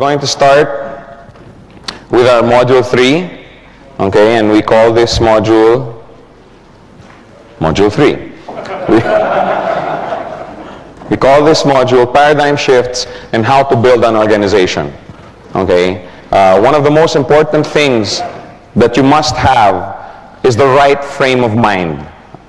going to start with our module 3, okay, and we call this module 3. We call this module Paradigm Shifts and How to Build an Organization, okay. One of the most important things that you must have is the right frame of mind,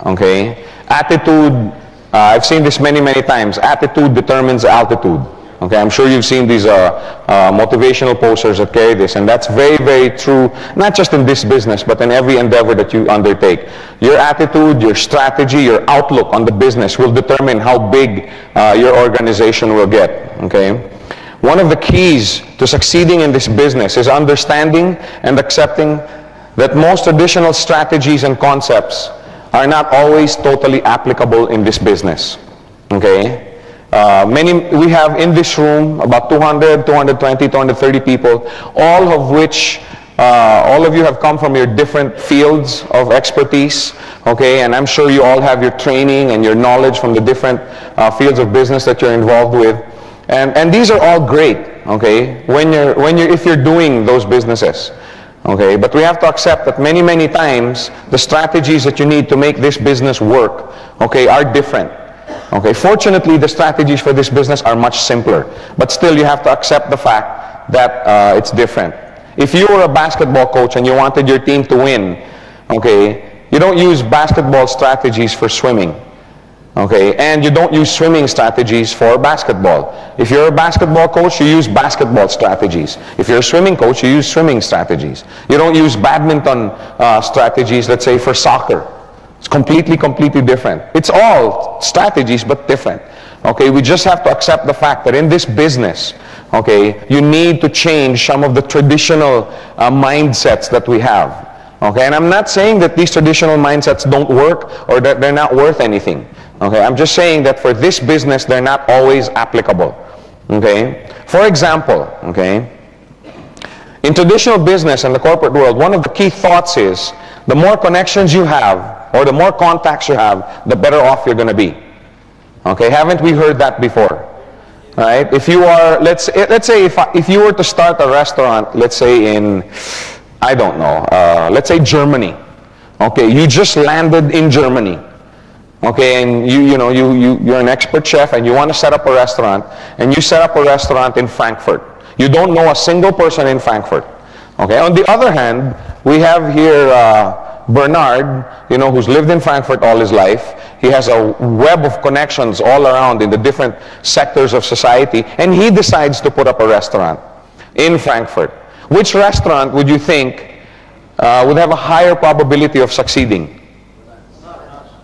okay. Attitude, I've seen this many times. Attitude determines altitude. Okay, I'm sure you've seen these motivational posters that carry this, and that's very true, not just in this business, but in every endeavor that you undertake. Your attitude, your strategy, your outlook on the business will determine how big your organization will get, okay? One of the keys to succeeding in this business is understanding and accepting that most traditional strategies and concepts are not always totally applicable in this business, okay? We have in this room about 200, 220, 230 people, all of you have come from your different fields of expertise, okay, and I'm sure you all have your training and your knowledge from the different fields of business that you're involved with, and these are all great, okay, if you're doing those businesses, okay, but we have to accept that many times the strategies that you need to make this business work, okay, are different. Okay, fortunately, the strategies for this business are much simpler, but still you have to accept the fact that it's different. If you were a basketball coach and you wanted your team to win, okay, you don't use basketball strategies for swimming, okay, and you don't use swimming strategies for basketball. If you're a basketball coach, you use basketball strategies. If you're a swimming coach, you use swimming strategies. You don't use badminton strategies, let's say, for soccer. It's completely different. It's all strategies, but different. Okay, we just have to accept the fact that in this business, okay, you need to change some of the traditional mindsets that we have. Okay, and I'm not saying that these traditional mindsets don't work or that they're not worth anything. Okay, I'm just saying that for this business, they're not always applicable. Okay, for example, okay, in traditional business and the corporate world, one of the key thoughts is the more connections you have, or the more contacts you have, the better off you're going to be. Okay, haven't we heard that before? Right? If you are, let's say if you were to start a restaurant, let's say in, I don't know, let's say Germany. Okay, you just landed in Germany. Okay, and you're an expert chef and you want to set up a restaurant, and you set up a restaurant in Frankfurt. You don't know a single person in Frankfurt. Okay, on the other hand, we have here Bernard, who's lived in Frankfurt all his life. He has a web of connections all around in the different sectors of society, and he decides to put up a restaurant in Frankfurt. Which restaurant would you think would have a higher probability of succeeding?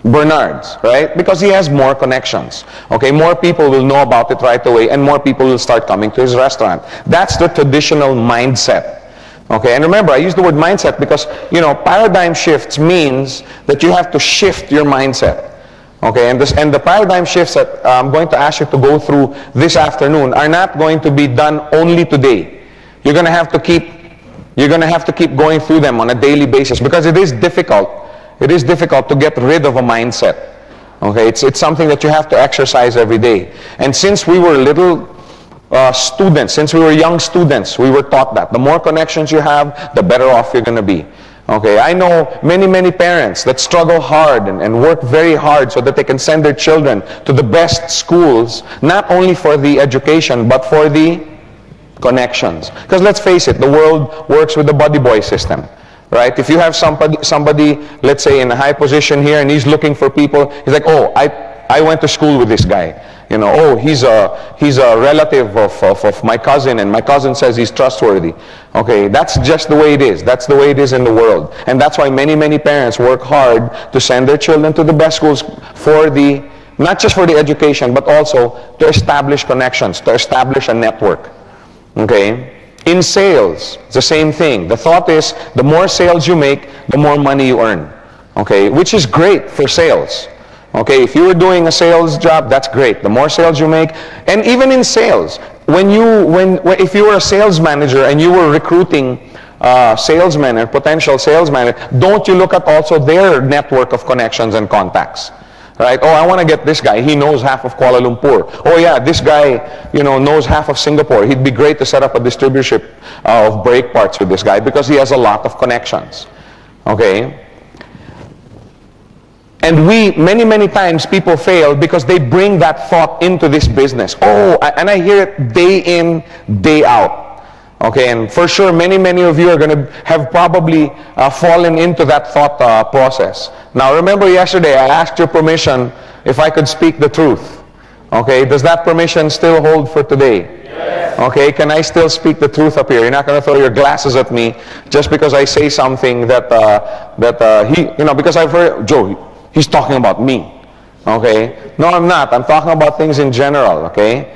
Bernard's, right? Because he has more connections. Okay, more people will know about it right away, and more people will start coming to his restaurant. That's the traditional mindset. Okay, and remember, I use the word mindset because, paradigm shifts means that you have to shift your mindset. Okay, and the paradigm shifts that I'm going to ask you to go through this afternoon are not going to be done only today. You're going to have to keep going through them on a daily basis because it is difficult. It is difficult to get rid of a mindset. Okay, it's something that you have to exercise every day. And since we were little students, since we were young students, we were taught that the more connections you have, the better off you're going to be. Okay, I know many parents that struggle hard and work very hard so that they can send their children to the best schools, not only for the education, but for the connections. Because let's face it, the world works with the buddy boy system. Right? If you have somebody, let's say in a high position here, and he's looking for people, he's like, oh, I went to school with this guy. Oh, he's a relative of my cousin, and my cousin says he's trustworthy. Okay, that's just the way it is. That's the way it is in the world. And that's why many parents work hard to send their children to the best schools not just for the education, but also to establish connections, to establish a network. Okay? In sales, it's the same thing. The thought is, the more sales you make, the more money you earn. Okay, which is great for sales. Okay, if you were doing a sales job, that's great. The more sales you make, and even in sales, if you were a sales manager and you were recruiting salesmen and potential salesmen, don't you look at also their network of connections and contacts? Right? Oh, I want to get this guy. He knows half of Kuala Lumpur. Oh yeah, this guy, knows half of Singapore. He'd be great to set up a distributorship of brake parts with this guy because he has a lot of connections. Okay? And many times people fail because they bring that thought into this business. Oh, and I hear it day in, day out. Okay, and for sure, many of you are going to have probably fallen into that thought process. Now, remember yesterday, I asked your permission if I could speak the truth. Okay, does that permission still hold for today? Yes. Okay, can I still speak the truth up here? You're not going to throw your glasses at me just because I say something that because I've heard, Joe, he's talking about me. Okay, no, I'm not. I'm talking about things in general. Okay.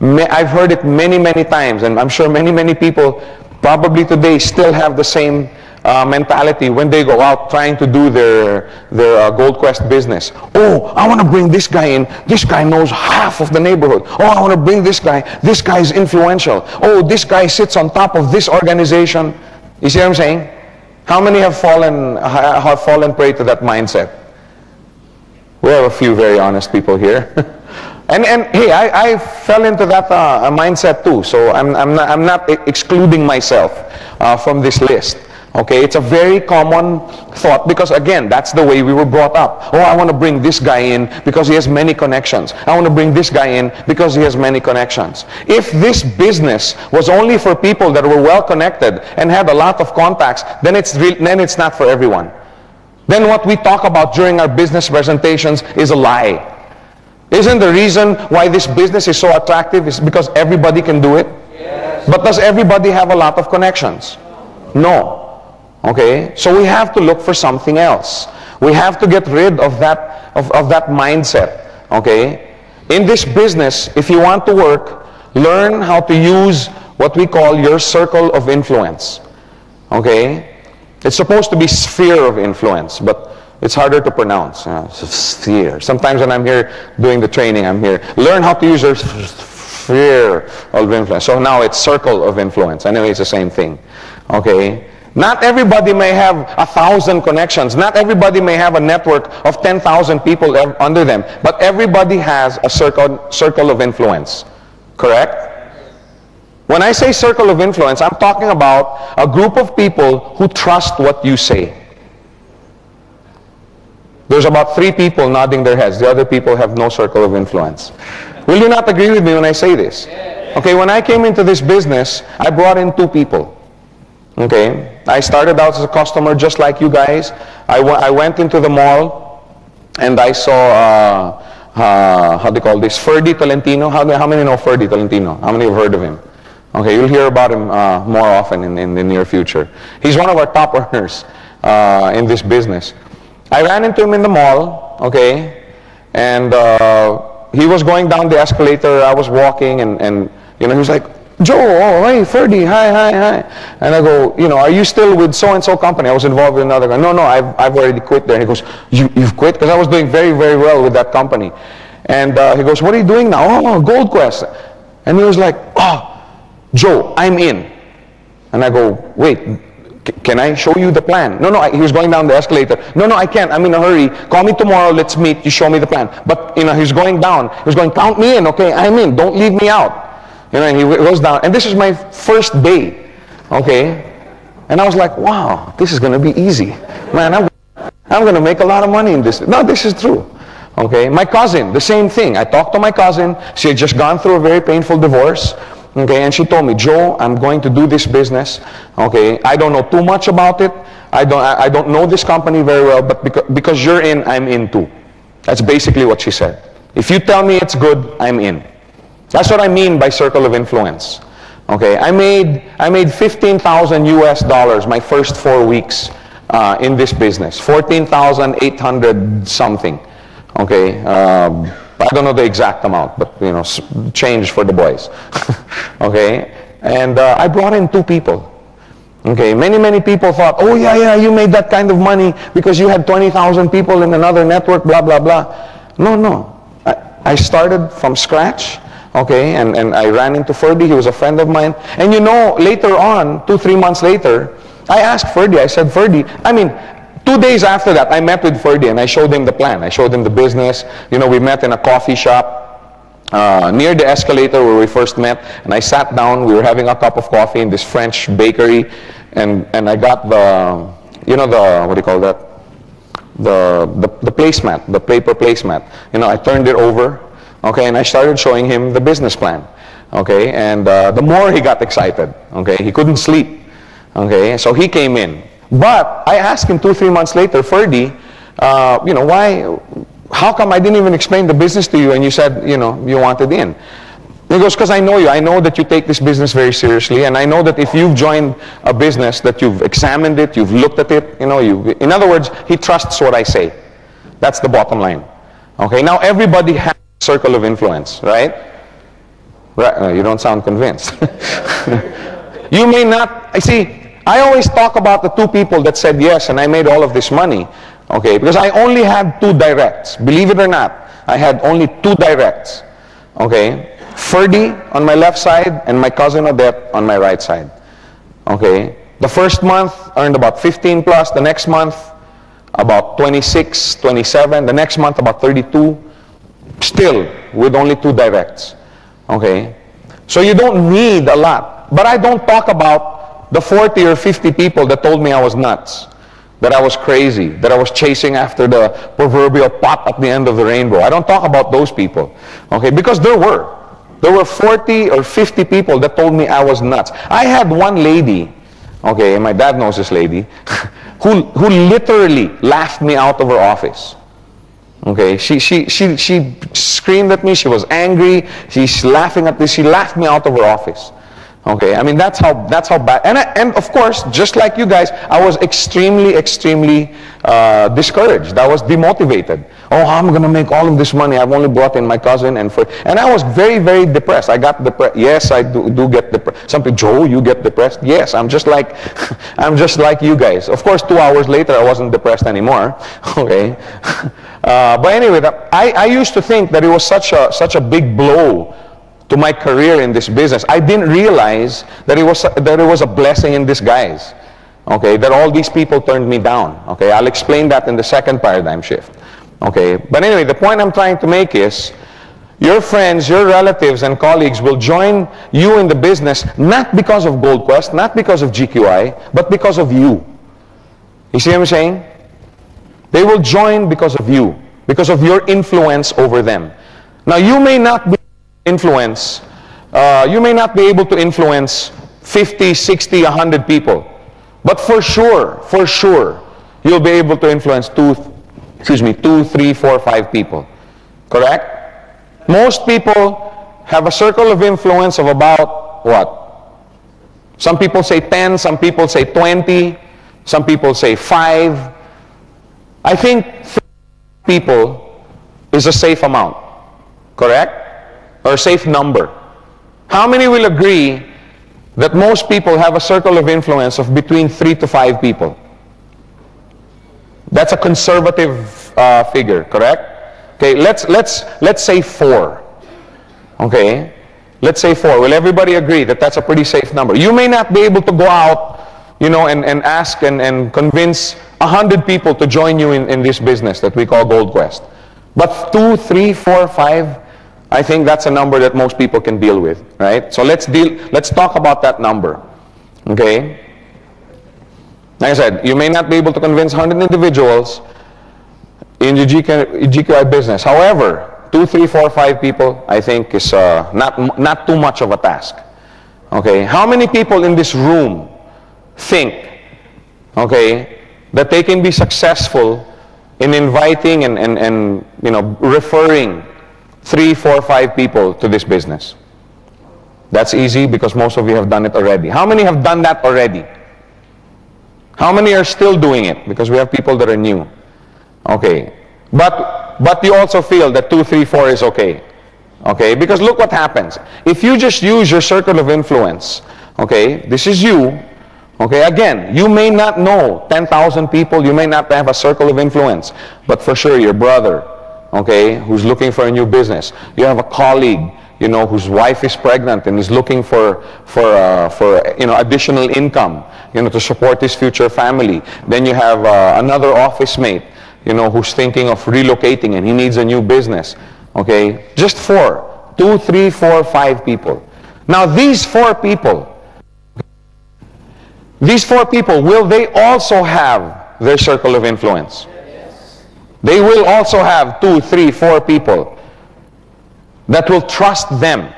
I've heard it many times, and I'm sure many people probably today still have the same mentality when they go out trying to do their Gold Quest business. Oh, I want to bring this guy in. This guy knows half of the neighborhood. Oh, I want to bring this guy. This guy is influential. Oh, this guy sits on top of this organization. You see what I'm saying? How many have fallen prey to that mindset? We have a few very honest people here. And hey, I fell into that mindset too. So I'm not excluding myself from this list. Okay, it's a very common thought because again, that's the way we were brought up. Oh, I want to bring this guy in because he has many connections. I want to bring this guy in because he has many connections. If this business was only for people that were well connected and had a lot of contacts, then it's not for everyone. Then what we talk about during our business presentations is a lie. Isn't the reason why this business is so attractive is because everybody can do it? Yes. But does everybody have a lot of connections? No. Okay? So we have to look for something else. We have to get rid of that mindset. Okay? In this business, if you want to work, learn how to use what we call your circle of influence. Okay? It's supposed to be sphere of influence, but it's harder to pronounce. Sphere. Sometimes when I'm here doing the training, I'm here. Learn how to use your sphere of influence. So now it's circle of influence. Anyway, it's the same thing. Okay? Not everybody may have 1,000 connections. Not everybody may have a network of 10,000 people under them. But everybody has a circle of influence. Correct? When I say circle of influence, I'm talking about a group of people who trust what you say. There's about 3 people nodding their heads. The other people have no circle of influence. Will you not agree with me when I say this? Okay, when I came into this business, I brought in 2 people. Okay, I started out as a customer just like you guys. I went into the mall and I saw, how do you call this, Ferdy Tolentino. How many know Ferdy Tolentino? How many have heard of him? Okay, you'll hear about him more often in the near future. He's one of our top earners in this business. I ran into him in the mall, okay, and he was going down the escalator. I was walking, and he was like, Joe, oh, hey, Ferdy, hi. And I go, are you still with so-and-so company? I was involved with another guy. No, I've already quit there. And he goes, you've quit? Because I was doing very, very well with that company. And he goes, what are you doing now? Oh, Gold Quest. And he was like, oh, Joe, I'm in. And I go, wait, can I show you the plan? No, he was going down the escalator. No, I can't. I'm in a hurry. Call me tomorrow. Let's meet. You show me the plan. But, he's going down. He was going, count me in, okay? I'm in. Don't leave me out. And he goes down. And this is my first day, okay? And I was like, wow, this is going to be easy. Man, I'm going to make a lot of money in this. No, this is true. Okay? My cousin, the same thing. I talked to my cousin. She had just gone through a very painful divorce. Okay, and she told me, Joe, I'm going to do this business. Okay, I don't know too much about it. I don't know this company very well, but because you're in, I'm in too. That's basically what she said. If you tell me it's good, I'm in. That's what I mean by circle of influence. Okay, I made 15,000 US dollars my first 4 weeks in this business. 14,800 something. Okay. I don't know the exact amount, but change for the boys. Okay, and I brought in 2 people. Okay, many people thought, oh yeah, you made that kind of money because you had 20,000 people in another network, blah blah blah. No, I started from scratch. Okay, and I ran into Ferdy. He was a friend of mine, and later on, 2-3 months later, I asked Ferdy. I said, Ferdy, 2 days after that, I met with Ferdy and I showed him the plan. I showed him the business. You know, we met in a coffee shop near the escalator where we first met, and I sat down. We were having a cup of coffee in this French bakery, and I got the, you know, the, what do you call that? The placemat, the paper placemat. You know, I turned it over, okay, and I started showing him the business plan, okay, and the more he got excited, okay, he couldn't sleep, okay, so he came in. But I asked him 2-3 months later, Ferdy, you know, how come I didn't even explain the business to you and you said, you know, you wanted in? He goes, because I know you. I know that you take this business very seriously, and I know that if you've joined a business, that you've examined it, you've looked at it, you know, in other words, he trusts what I say. That's the bottom line. Okay, now everybody has a circle of influence, right? You don't sound convinced. You may not, I see, I always talk about the 2 people that said yes and I made all of this money, okay, because I only had 2 directs. Believe it or not, I had only 2 directs, okay? Ferdy on my left side and my cousin Odette on my right side, okay? The first month earned about 15 plus, the next month about 26, 27, the next month about 32, still with only 2 directs, okay? So you don't need a lot, but I don't talk about the 40 or 50 people that told me I was nuts, that I was crazy, that I was chasing after the proverbial pot at the end of the rainbow. I don't talk about those people, okay, because there were 40 or 50 people that told me I was nuts. I had one lady, okay, and my dad knows this lady, who literally laughed me out of her office. Okay, she screamed at me, she was angry, she's laughing at this, she laughed me out of her office. Okay, I mean, that's how bad, and of course, just like you guys, I was extremely discouraged. I was demotivated. Oh, how am I going to make all of this money? I've only brought in my cousin, and I was very depressed. I got depressed. Yes, I do get depressed. Some people, Joe, you get depressed? Yes, I'm just like you guys. Of course, 2 hours later, I wasn't depressed anymore. Okay, but anyway, I used to think that it was such a big blow to my career in this business. I didn't realize that it was a blessing in disguise. Okay, that all these people turned me down. Okay, I'll explain that in the second paradigm shift. Okay, but anyway, the point I'm trying to make is, your friends, your relatives, and colleagues will join you in the business not because of Gold Quest, not because of GQI, but because of you. You see what I'm saying? They will join because of you, because of your influence over them. Now, you may not be you may not be able to influence 50, 60, 100 people, but for sure, you'll be able to influence 2, 3, 4, 5 people. Correct? Most people have a circle of influence of about what? Some people say 10, some people say 20, some people say 5. I think 3 people is a safe amount. Correct? Or a safe number. How many will agree that most people have a circle of influence of between 3 to 5 people? That's a conservative figure, correct? Okay, let's say 4. Okay, let's say 4. Will everybody agree that that's a pretty safe number? You may not be able to go out, you know, and ask and convince 100 people to join you in this business that we call Gold Quest. But 2, 3, 4, 5, I think that's a number that most people can deal with, right? So let's talk about that number, okay? Like I said, you may not be able to convince 100 individuals in the GQI business. However, 2, 3, 4, 5 people, I think is not too much of a task, okay? How many people in this room think, okay, that they can be successful in inviting and you know, referring 3, 4, 5 people to this business? That's easy because most of you have done it already. How many have done that already? How many are still doing it? Because we have people that are new. Okay. But you also feel that 2, 3, 4 is okay. Okay? Because look what happens. If you just use your circle of influence, okay, this is you. Okay, again, you may not know 10,000 people, you may not have a circle of influence, but for sure your brother, okay, who's looking for a new business. You have a colleague, whose wife is pregnant and is looking for additional income, to support his future family. Then you have another office mate, who's thinking of relocating and he needs a new business. Okay, just 4, 2, 3, 4, 5 people. Now these 4 people, will they also have their circle of influence? Yes. They will also have 2, 3, 4 people that will trust them,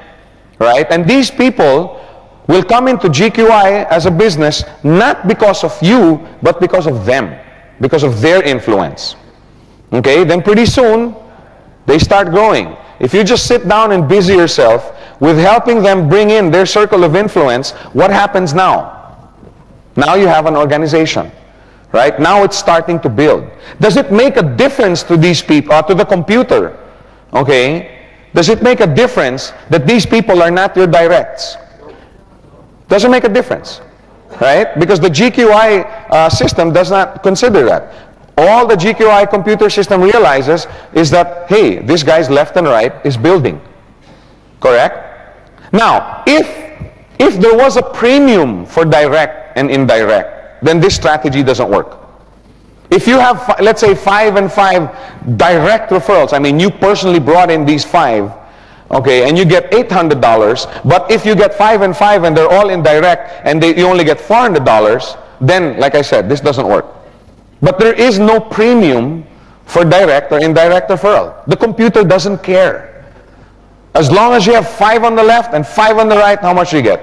right? And these people will come into GQI as a business not because of you, but because of them, because of their influence. Okay, then pretty soon they start growing. If you just sit down and busy yourself with helping them bring in their circle of influence, what happens now? Now you have an organization, right? Now it's starting to build. Does it make a difference to these people, to the computer? Okay, does it make a difference that these people are not your directs? Doesn't make a difference, right? Because the GQI system does not consider that. All the GQI computer system realizes is that, hey, this guy's left and right is building. Correct? Now, if there was a premium for direct and indirect, then this strategy doesn't work. If you have, let's say, 5 and 5 direct referrals, I mean, you personally brought in these 5, okay, and you get $800, but if you get 5 and 5 and they're all indirect and you only get $400, then, like I said, this doesn't work. But there is no premium for direct or indirect referral. The computer doesn't care. As long as you have 5 on the left and 5 on the right, how much do you get?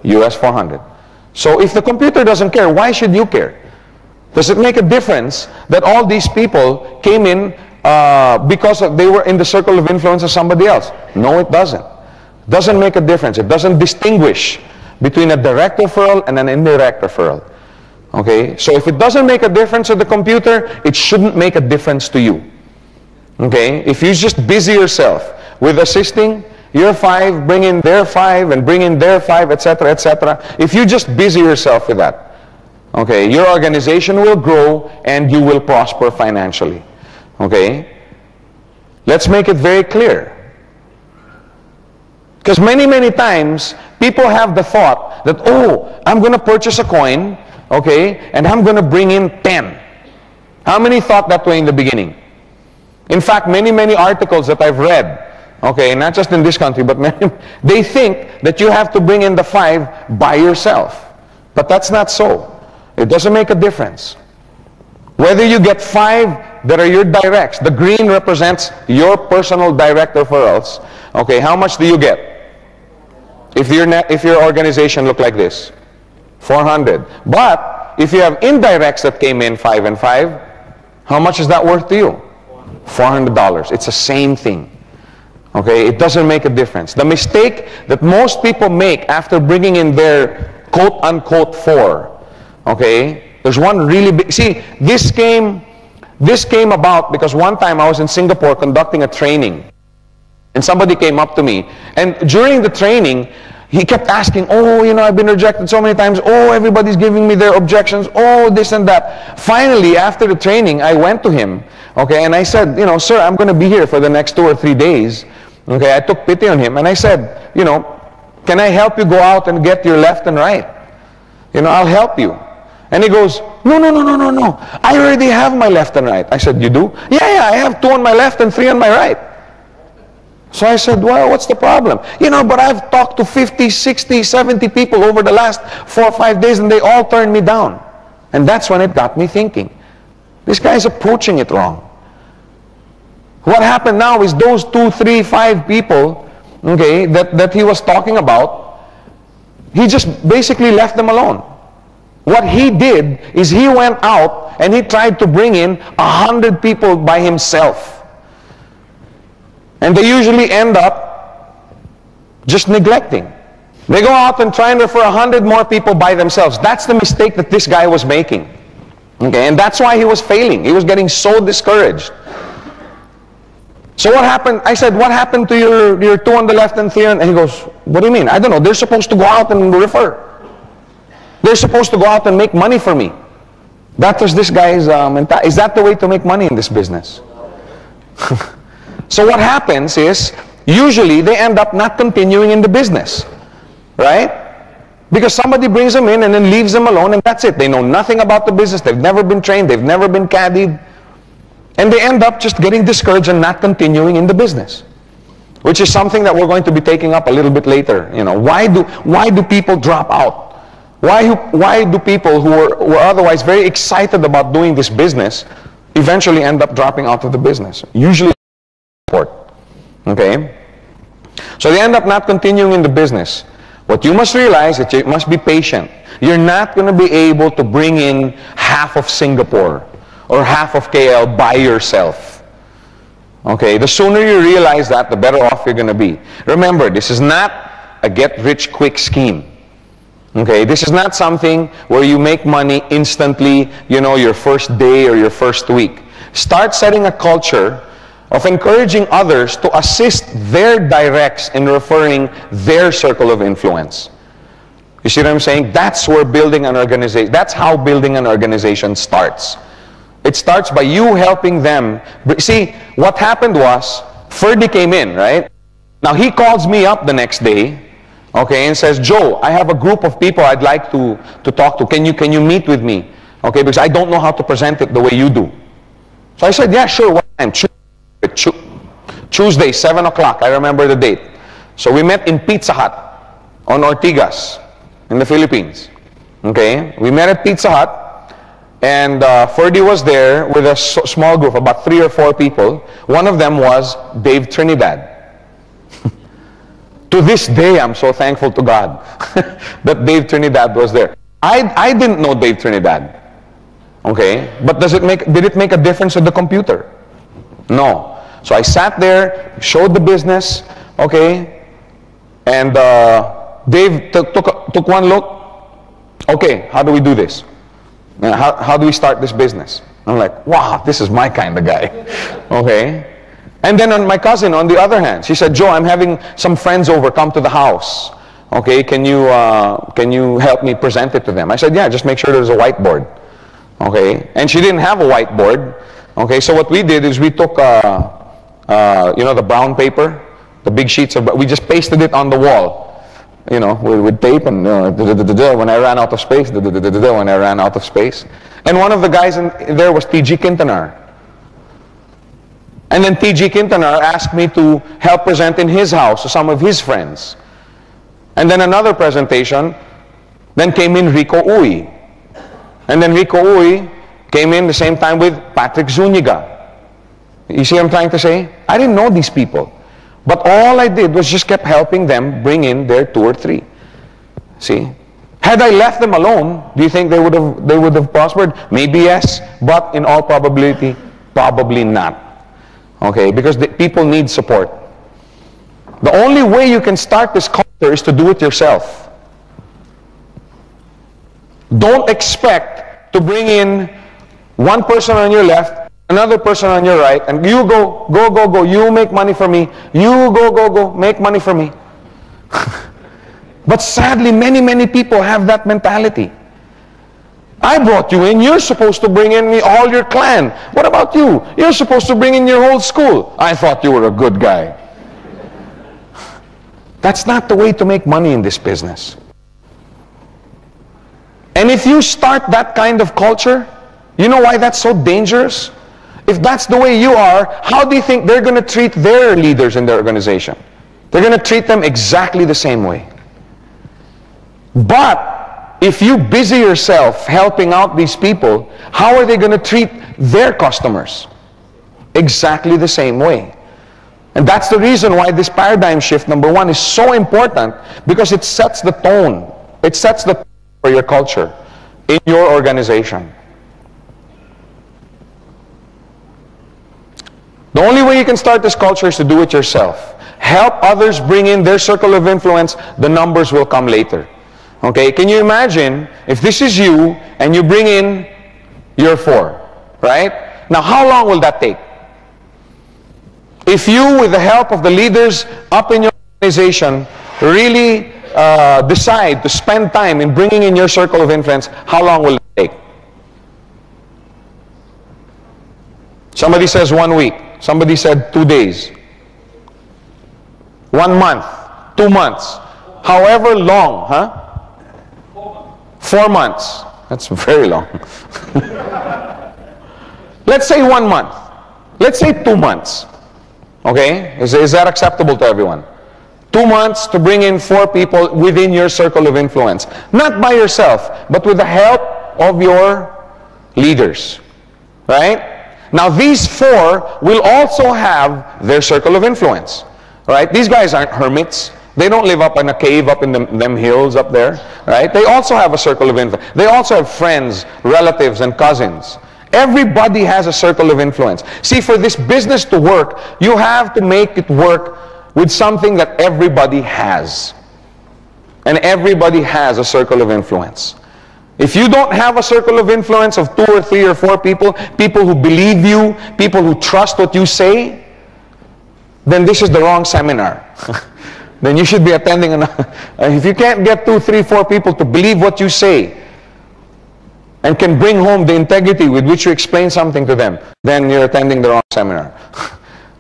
US 400. So if the computer doesn't care, why should you care? Does it make a difference that all these people came in because they were in the circle of influence of somebody else? No, it doesn't. It doesn't make a difference. It doesn't distinguish between a direct referral and an indirect referral. Okay, so if it doesn't make a difference to the computer, it shouldn't make a difference to you. Okay, if you just busy yourself with assisting your 5, bring in their 5, and bring in their 5, etc., etc. If you just busy yourself with that, okay, your organization will grow and you will prosper financially. Okay, let's make it very clear. Because many times people have the thought that, oh, I'm going to purchase a coin, okay, and I'm going to bring in 10. How many thought that way in the beginning? In fact, many articles that I've read, okay, not just in this country, but many, they think that you have to bring in the 5 by yourself. But that's not so. It doesn't make a difference. Whether you get 5 that are your directs, the green represents your personal direct referrals. Okay, how much do you get? If your organization look like this, 400. But if you have indirects that came in 5 and 5, how much is that worth to you? $400. It's the same thing. Okay, it doesn't make a difference. The mistake that most people make after bringing in their quote-unquote 4, okay, there's one really big, see, this came about because one time I was in Singapore conducting a training, and somebody came up to me, and during the training, he kept asking, oh, I've been rejected so many times, oh, everybody's giving me their objections, oh, this and that. Finally, after the training, I went to him, okay, and I said, sir, I'm going to be here for the next 2 or 3 days. Okay, I took pity on him, and I said, can I help you go out and get your left and right? I'll help you. And he goes, no. I already have my left and right. I said, you do? Yeah, I have 2 on my left and 3 on my right. So I said, well, what's the problem? But I've talked to 50, 60, 70 people over the last 4 or 5 days, and they all turned me down. And that's when it got me thinking, this guy's approaching it wrong. What happened now is those 2, 3, 5 people, okay, that he was talking about, he just basically left them alone. What he did is he went out and he tried to bring in 100 people by himself. And they usually end up just neglecting. They go out and try and refer 100 more people by themselves. That's the mistake that this guy was making. Okay, and that's why he was failing. He was getting so discouraged. So what happened? I said, what happened to your 2 on the left and 3 on? And he goes, what do you mean? I don't know. They're supposed to go out and refer. They're supposed to go out and make money for me. That was this guy's mentality. Is that the way to make money in this business? So what happens is, usually they end up not continuing in the business, right? Because somebody brings them in and then leaves them alone, and that's it. They know nothing about the business. They've never been trained. They've never been caddied. And they end up just getting discouraged and not continuing in the business, which is something that we're going to be taking up a little bit later. You know, why do people drop out? Why do people who were otherwise very excited about doing this business eventually end up dropping out of the business? Usually support. Okay? So they end up not continuing in the business. What you must realize is that you must be patient. You're not going to be able to bring in half of Singapore or half of KL by yourself. Okay? The sooner you realize that, the better off you're going to be. Remember, this is not a get-rich-quick scheme. Okay? This is not something where you make money instantly, you know, your first day or your first week. Start setting a culture of encouraging others to assist their directs in referring their circle of influence. You see what I'm saying? That's where building an organization, that's how building an organization starts. It starts by you helping them. See, what happened was, Ferdy came in, right? Now he calls me up the next day, okay, and says, Joe, I have a group of people I'd like to talk to. Can you meet with me? Okay, because I don't know how to present it the way you do. So I said, yeah, sure, what time? Tuesday, 7 o'clock, I remember the date. So we met in Pizza Hut on Ortigas in the Philippines. Okay, we met at Pizza Hut, and Ferdy was there with a small group, about 3 or 4 people. One of them was Dave Trinidad. To this day, I'm so thankful to God that Dave Trinidad was there. I didn't know Dave Trinidad. Okay, but did it make a difference with the computer? No. So I sat there, showed the business, okay, and Dave took one look. Okay, how do we do this? How do we start this business? I'm like, wow, this is my kind of guy, okay. And then my cousin, on the other hand, she said, Joe, I'm having some friends over, come to the house. Okay, can you help me present it to them? I said, yeah, just make sure there's a whiteboard. Okay, and she didn't have a whiteboard. Okay, so what we did is we took, you know, the brown paper, the big sheets of, we just pasted it on the wall, you know, with tape, and when I ran out of space, when I ran out of space. And one of the guys in there was TG Quintanar. And then TG Quintanar asked me to help present in his house to some of his friends. And then another presentation, then came in Rico Uy. And then Rico Uy came in the same time with Patrick Zuniga. You see what I'm trying to say? I didn't know these people. But all I did was just kept helping them bring in their 2 or 3. See? Had I left them alone, do you think they would have prospered? Maybe yes, but in all probability, probably not. Okay, because people need support. The only way you can start this culture is to do it yourself. Don't expect to bring in one person on your left, another person on your right, and you go, you make money for me, you go, make money for me. But sadly, many people have that mentality. I brought you in, you're supposed to bring in all your clan. What about you? You're supposed to bring in your whole school. I thought you were a good guy. That's not the way to make money in this business. And if you start that kind of culture, you know why that's so dangerous? If that's the way you are, how do you think they're going to treat their leaders in their organization? They're going to treat them exactly the same way. But if you busy yourself helping out these people, how are they going to treat their customers? Exactly the same way. And that's the reason why this paradigm shift, number one, is so important, because it sets the tone. It sets the tone for your culture in your organization. The only way you can start this culture is to do it yourself. Help others bring in their circle of influence. The numbers will come later. Okay, can you imagine if this is you and you bring in your 4, right? Now, how long will that take? If you, with the help of the leaders up in your organization, really decide to spend time in bringing in your circle of influence, how long will it take? Somebody says 1 week. Somebody said 2 days. 1 month, 2 months, however long, huh? 4 months. That's very long. Let's say 1 month. Let's say 2 months. Okay? Is that acceptable to everyone? 2 months to bring in 4 people within your circle of influence. Not by yourself, but with the help of your leaders. Right? Now these 4 will also have their circle of influence. Right? These guys aren't hermits. They don't live up in a cave up in them hills up there. Right? They also have a circle of influence. They also have friends, relatives, and cousins. Everybody has a circle of influence. See, for this business to work, you have to make it work with something that everybody has. And everybody has a circle of influence. If you don't have a circle of influence of 2 or 3 or 4 people, people who believe you, people who trust what you say, then this is the wrong seminar. Then you should be attending if you can't get 2, 3, 4 people to believe what you say and can bring home the integrity with which you explain something to them, then you're attending the wrong seminar.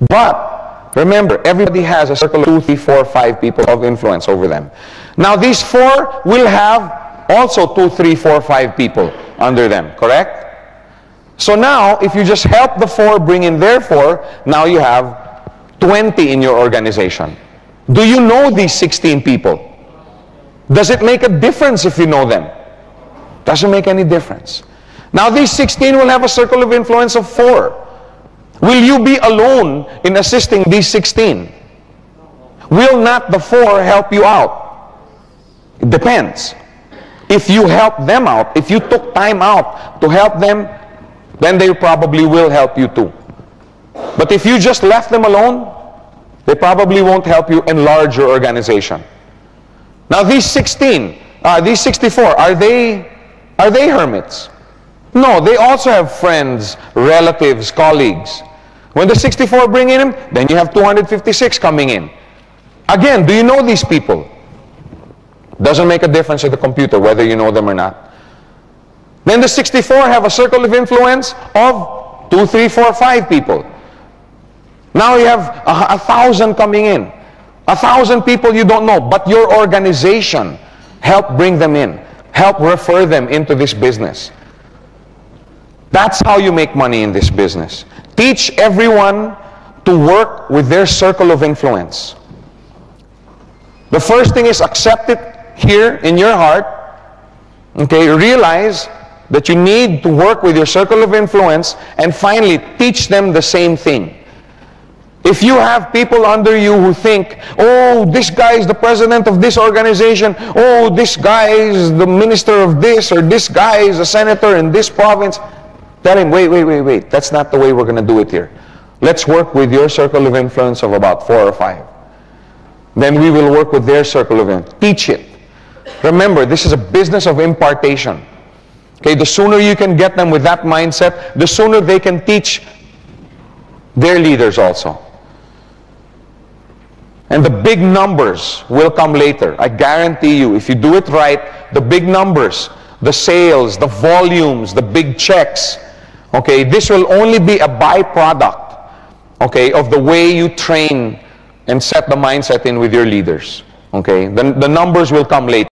But remember, everybody has a circle of 2, 3, 4, 5 people of influence over them. Now these 4 will have also 2, 3, 4, 5 people under them, correct? So now, if you just help the 4 bring in their 4, now you have 20 in your organization. Do you know these 16 people? Does it make a difference if you know them? Doesn't make any difference. Now these 16 will have a circle of influence of 4. Will you be alone in assisting these 16? Will not the 4 help you out? It depends. If you help them out, if you took time out to help them, then they probably will help you too. But if you just left them alone, they probably won't help you enlarge your organization. Now these 16, these 64, are they hermits? No, they also have friends, relatives, colleagues. When the 64 bring in them, then you have 256 coming in. Again, do you know these people? Doesn't make a difference to the computer whether you know them or not. Then the 64 have a circle of influence of 2, 3, 4, 5 people. Now you have 1,000 coming in. 1,000 people you don't know, but your organization help bring them in. Help refer them into this business. That's how you make money in this business. Teach everyone to work with their circle of influence. The first thing is accept it here in your heart. Okay, realize that you need to work with your circle of influence, and finally teach them the same thing. If you have people under you who think, oh, this guy is the president of this organization, oh, this guy is the minister of this, or this guy is a senator in this province, tell him, wait, that's not the way we're going to do it here. Let's work with your circle of influence of about 4 or 5. Then we will work with their circle of influence. Teach it. Remember, this is a business of impartation. Okay, the sooner you can get them with that mindset, the sooner they can teach their leaders also. And the big numbers will come later. I guarantee you, if you do it right, the big numbers, the sales, the volumes, the big checks, okay, this will only be a byproduct, okay, of the way you train and set the mindset in with your leaders. Okay, the numbers will come later.